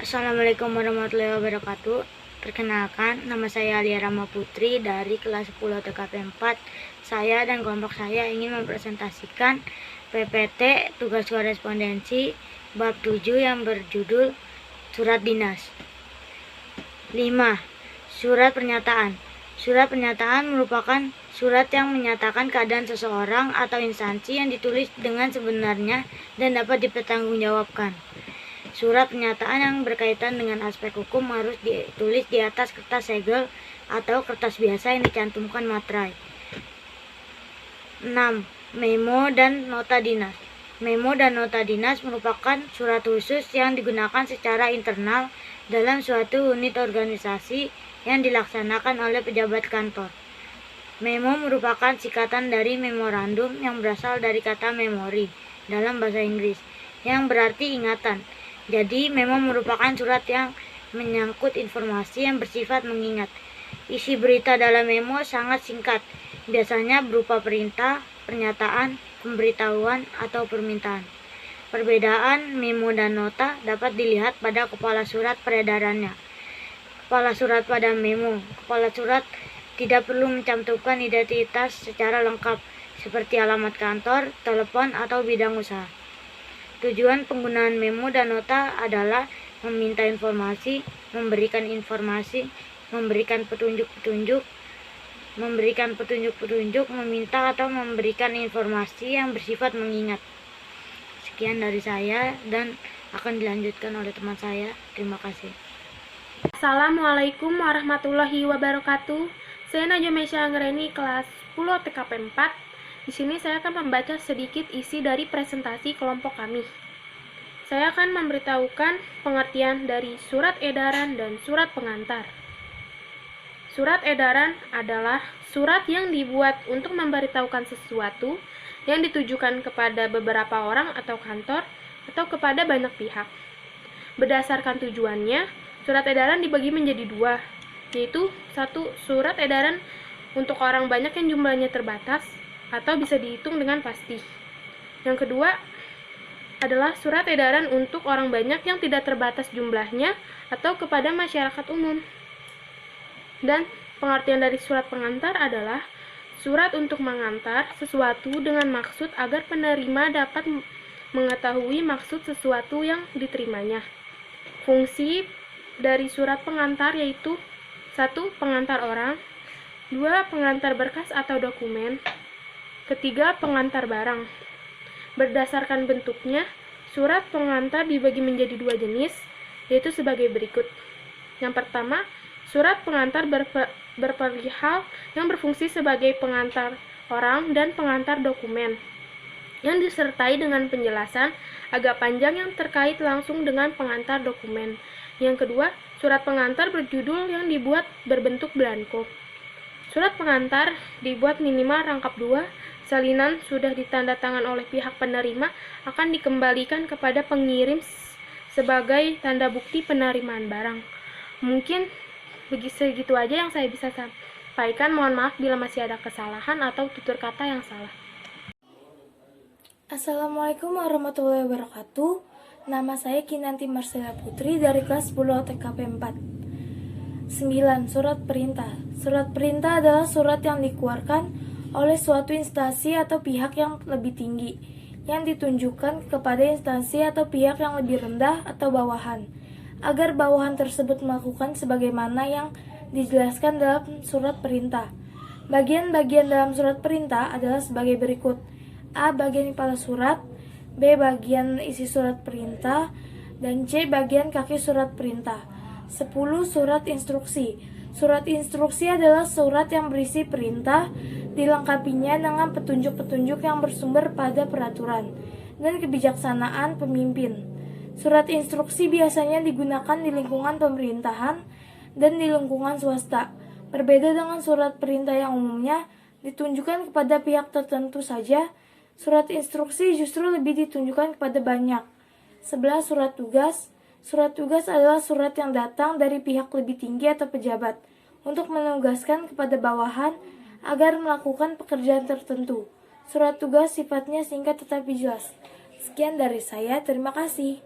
Assalamualaikum warahmatullahi wabarakatuh. Perkenalkan, nama saya Alia Rama Putri dari kelas 10 TKP 4. Saya dan kelompok saya ingin mempresentasikan PPT tugas korespondensi bab 7 yang berjudul Surat Dinas. 5. Surat pernyataan. Surat pernyataan merupakan surat yang menyatakan keadaan seseorang atau instansi yang ditulis dengan sebenarnya dan dapat dipertanggungjawabkan. Surat pernyataan yang berkaitan dengan aspek hukum harus ditulis di atas kertas segel atau kertas biasa yang dicantumkan materai. 6. Memo dan nota dinas. Memo dan nota dinas merupakan surat khusus yang digunakan secara internal dalam suatu unit organisasi yang dilaksanakan oleh pejabat kantor. Memo merupakan singkatan dari memorandum yang berasal dari kata memory dalam bahasa Inggris, yang berarti ingatan. Jadi, memo merupakan surat yang menyangkut informasi yang bersifat mengingat. Isi berita dalam memo sangat singkat, biasanya berupa perintah, pernyataan, pemberitahuan, atau permintaan. Perbedaan memo dan nota dapat dilihat pada kepala surat peredarannya. Kepala surat pada memo. Kepala surat tidak perlu mencantumkan identitas secara lengkap, seperti alamat kantor, telepon, atau bidang usaha. Tujuan penggunaan memo dan nota adalah meminta informasi, memberikan petunjuk-petunjuk, meminta atau memberikan informasi yang bersifat mengingat. Sekian dari saya dan akan dilanjutkan oleh teman saya. Terima kasih. Assalamualaikum warahmatullahi wabarakatuh. Saya Najwa Mesya Anggreni, kelas 10 TKP 4. Di sini saya akan membaca sedikit isi dari presentasi kelompok kami. Saya akan memberitahukan pengertian dari surat edaran dan surat pengantar. Surat edaran adalah surat yang dibuat untuk memberitahukan sesuatu yang ditujukan kepada beberapa orang atau kantor atau kepada banyak pihak. Berdasarkan tujuannya, surat edaran dibagi menjadi dua, yaitu satu, surat edaran untuk orang banyak yang jumlahnya terbatas atau bisa dihitung dengan pasti. Yang kedua adalah surat edaran untuk orang banyak yang tidak terbatas jumlahnya atau kepada masyarakat umum. Dan pengertian dari surat pengantar adalah surat untuk mengantar sesuatu dengan maksud agar penerima dapat mengetahui maksud sesuatu yang diterimanya. Fungsi dari surat pengantar yaitu 1. Pengantar orang, 2. Pengantar berkas atau dokumen, 3. Pengantar barang. Berdasarkan bentuknya, surat pengantar dibagi menjadi dua jenis, yaitu sebagai berikut. Yang pertama, surat pengantar berperihal yang berfungsi sebagai pengantar orang dan pengantar dokumen, yang disertai dengan penjelasan agak panjang yang terkait langsung dengan pengantar dokumen. Yang kedua, surat pengantar berjudul yang dibuat berbentuk belangko. Surat pengantar dibuat minimal rangkap 2, salinan sudah ditanda tangan oleh pihak penerima akan dikembalikan kepada pengirim sebagai tanda bukti penerimaan barang. Mungkin segitu aja yang saya bisa sampaikan. Mohon maaf bila masih ada kesalahan atau tutur kata yang salah. Assalamualaikum warahmatullahi wabarakatuh. Nama saya Kinanti Marcella Putri dari kelas 10 TKP 4. 9. Surat perintah. Surat perintah adalah surat yang dikeluarkan oleh suatu instansi atau pihak yang lebih tinggi, yang ditunjukkan kepada instansi atau pihak yang lebih rendah atau bawahan, agar bawahan tersebut melakukan sebagaimana yang dijelaskan dalam surat perintah. Bagian-bagian dalam surat perintah adalah sebagai berikut: A. Bagian kepala surat, B. Bagian isi surat perintah, dan C. Bagian kaki surat perintah. 10. Surat instruksi. Surat instruksi adalah surat yang berisi perintah, dilengkapinya dengan petunjuk-petunjuk yang bersumber pada peraturan dan kebijaksanaan pemimpin. Surat instruksi biasanya digunakan di lingkungan pemerintahan dan di lingkungan swasta. Berbeda dengan surat perintah yang umumnya ditunjukkan kepada pihak tertentu saja, surat instruksi justru lebih ditunjukkan kepada banyak. 11. Surat tugas. Surat tugas adalah surat yang datang dari pihak lebih tinggi atau pejabat untuk menugaskan kepada bawahan agar melakukan pekerjaan tertentu. Surat tugas sifatnya singkat tetapi jelas. Sekian dari saya, terima kasih.